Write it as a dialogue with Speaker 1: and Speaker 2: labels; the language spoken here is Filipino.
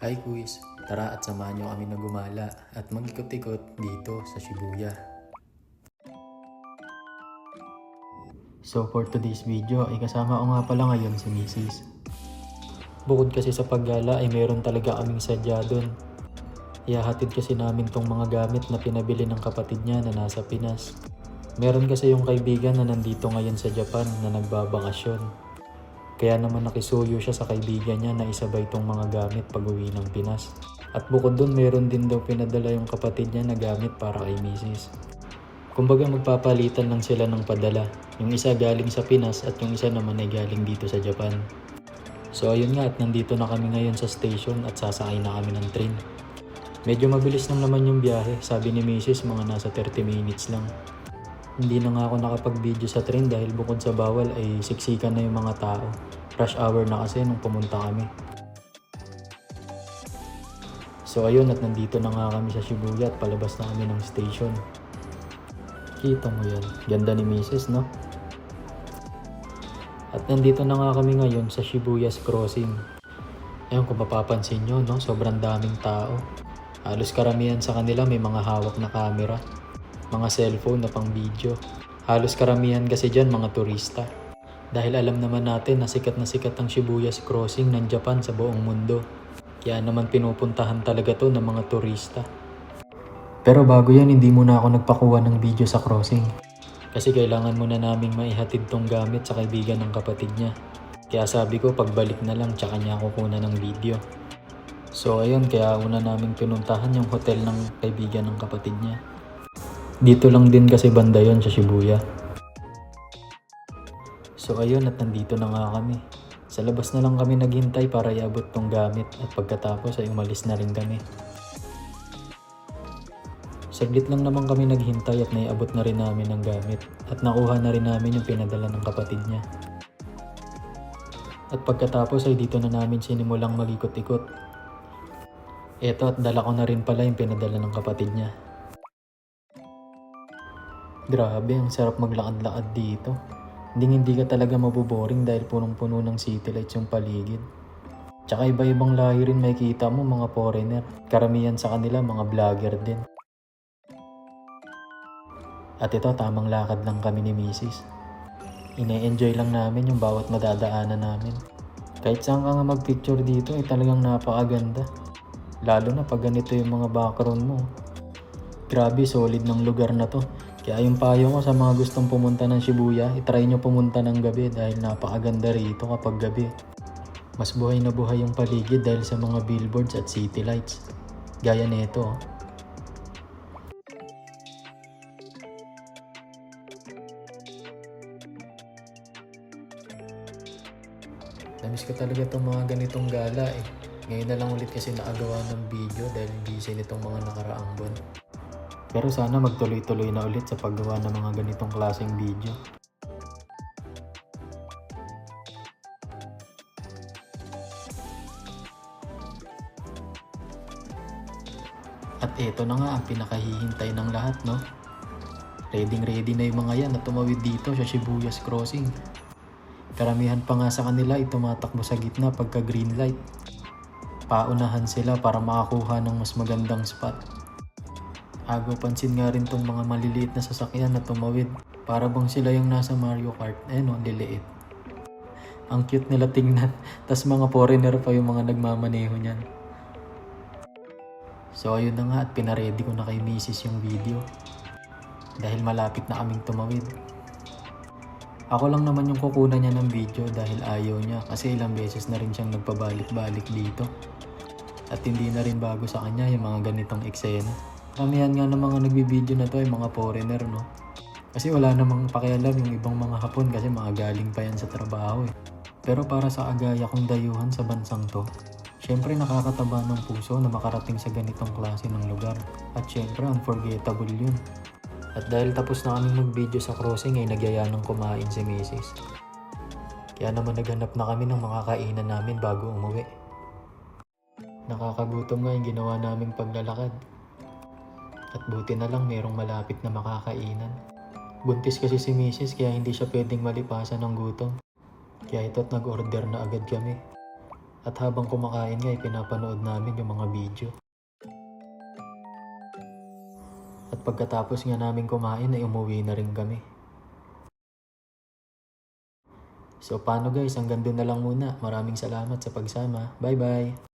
Speaker 1: Hi quiz, tara at samahan niyo kami na gumala at mag-ikot-ikot dito sa Shibuya. So for today's video ay kasama ko nga pala ngayon si Mrs. Bukod kasi sa paggala ay meron talaga kaming sadya doon. Ihahatid kasi namin tong mga gamit na pinabili ng kapatid niya na nasa Pinas. Meron kasi yung kaibigan na nandito ngayon sa Japan na nagbabakasyon. Kaya naman nakisuyo siya sa kaibigan niya na isabay tong mga gamit pag uwi ng Pinas. At bukod dun meron din daw pinadala yung kapatid niya na gamit para kay Mrs. Kumbaga magpapalitan lang sila ng padala. Yung isa galing sa Pinas at yung isa naman ay galing dito sa Japan. So ayun nga at nandito na kami ngayon sa station at sasakay na kami ng train. Medyo mabilis lang naman yung biyahe, sabi ni Mrs. mga nasa 30 minutes lang. Hindi na nga ako nakapag-video sa train dahil bukod sa bawal ay siksikan na yung mga tao. Rush hour na kasi nung pumunta kami. So ayun at nandito na nga kami sa Shibuya at palabas na kami ng station. Kita mo yan, ganda ni Mrs. no? At nandito na nga kami ngayon sa Shibuya's Crossing. Ayun kung mapapansin nyo no, sobrang daming tao. Halos karamihan sa kanila may mga hawak na camera. Mga cellphone na pang video. Halos karamihan kasi dyan mga turista. Dahil alam naman natin na sikat ang Shibuya's Crossing ng Japan sa buong mundo. Kaya naman pinupuntahan talaga to ng mga turista. Pero bago yan hindi muna ako nagpakuha ng video sa crossing. Kasi kailangan muna naming maihatid tong gamit sa kaibigan ng kapatid niya. Kaya sabi ko pagbalik na lang tsaka niya ako kunan ng video. So ayun kaya una naming pinuntahan yung hotel ng kaibigan ng kapatid niya. Dito lang din kasi banda yon sa Shibuya. So ayun at nandito na nga kami. Sa labas na lang kami naghintay para iabot tong gamit at pagkatapos ay umalis na rin kami. Saglit lang naman kami naghintay at naiabot na rin namin ang gamit at nakuha na rin namin yung pinadala ng kapatid niya. At pagkatapos ay dito na namin sinimulang mag-ikot-ikot. Eto at dala ko na rin pala yung pinadala ng kapatid niya. Grabe, ang sarap maglakad-lakad dito. Hindi ka talaga maboboring dahil punong-puno ng city lights yung paligid. Tsaka iba-ibang lahi rin makikita mo mga foreigner. Karamihan sa kanila mga vlogger din. At ito, tamang lakad lang kami ni Mrs. Ine-enjoy lang namin yung bawat madadaanan namin. Kahit saan ka nga mag-picture dito ay talagang napakaganda. Lalo na pag ganito yung mga background mo. Grabe, solid ng lugar na to. Kaya yung payo ko sa mga gustong pumunta ng Shibuya, itry nyo pumunta ng gabi dahil napakaganda rito kapag gabi. Mas buhay na buhay yung paligid dahil sa mga billboards at city lights. Gaya nito. Namiss ko talaga itong mga ganitong gala eh. Ngayon na lang ulit kasi nakagawa ng video dahil busy nitong mga nakaraang buwan. Pero sana magtuloy-tuloy na ulit sa paggawa ng mga ganitong klaseng video. At eto na nga ang pinakahihintay ng lahat no. Ready na yung mga yan na tumawid dito sa Shibuya's Crossing. Karamihan pa nga sa kanila ay tumatakbo sa gitna pagka green light. Paunahan sila para makakuha ng mas magandang spot. Agaw pansin nga rin tong mga maliliit na sasakyan na tumawid. Para bang sila yung nasa Mario Kart. Liliit. Ang cute nila tingnan. Tas mga foreigner pa yung mga nagmamaneho niyan. So ayun na nga at pinaredy ko na kay Mrs. yung video. Dahil malapit na kaming tumawid. Ako lang naman yung kukunan niya ng video dahil ayaw niya kasi ilang beses na rin siyang nagpabalik-balik dito. At hindi na rin bago sa kanya yung mga ganitong eksena. Karamihan nga ng mga nagbibideo na to ay mga foreigner no. Kasi wala namang pakialam yung ibang mga Hapon kasi mga galing pa yan sa trabaho eh. Pero para sa agaya kong dayuhan sa bansang to, syempre nakakataba ng puso na makarating sa ganitong klase ng lugar. At syempre unforgettable yun. At dahil tapos na kaming mag-video sa crossing ay nagyaya ng kumain si Mrs. Kaya naman naghanap na kami ng makakainan namin bago umuwi. Nakakagutom nga yung ginawa naming paglalakad. At buti na lang merong malapit na makakainan. Buntis kasi si Mrs. kaya hindi siya pwedeng malipasan ng gutom. Kaya ito't nag-order na agad kami. At habang kumakain nga ay pinapanood namin yung mga video. At pagkatapos nga namin kumain ay umuwi na rin kami. So paano guys, hanggang doon na lang muna. Maraming salamat sa pagsama. Bye bye!